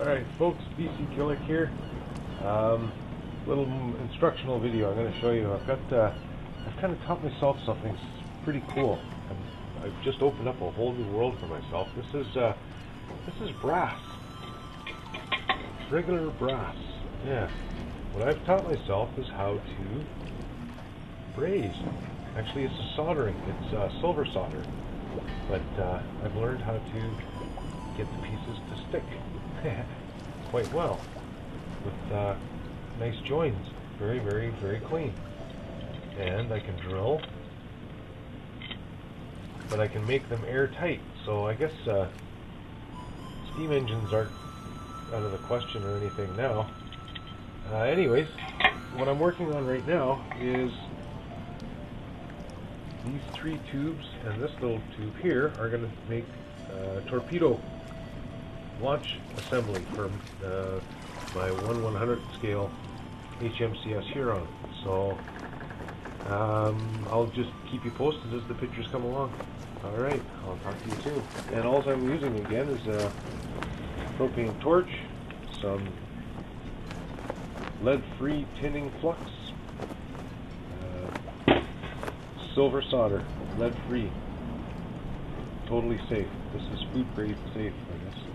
Alright folks, bckillick here. Little instructional video I'm going to show you. I've kind of taught myself something pretty cool. I've just opened up a whole new world for myself. This is brass. Regular brass. Yeah. What I've taught myself is how to braze. Actually, it's a soldering. It's silver solder. But I've learned how to get the pieces to stick quite well with nice joins. Very, very, very clean. And I can drill, but I can make them airtight. So I guess steam engines aren't out of the question or anything now. Anyways, what I'm working on right now is these three tubes and this little tube here are going to make torpedo launch assembly for my 1/100th scale HMCS HURON. So I'll just keep you posted as the pictures come along. Alright, I'll talk to you soon. And all I'm using again is a propane torch, some lead-free tinning flux, silver solder, lead-free, totally safe. This is food grade safe, I guess. You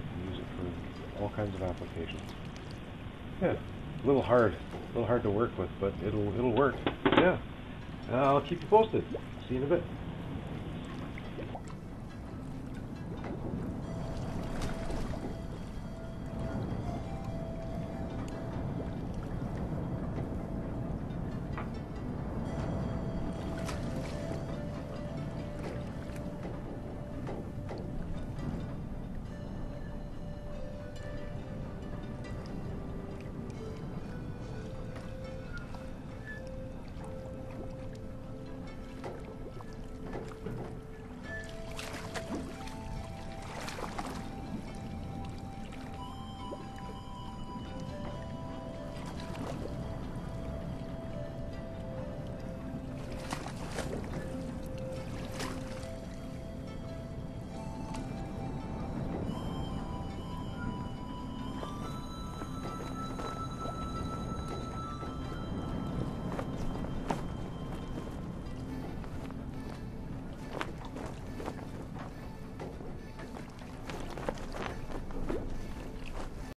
can use it for all kinds of applications. Yeah, a little hard to work with, but it'll work. Yeah, I'll keep you posted. See you in a bit.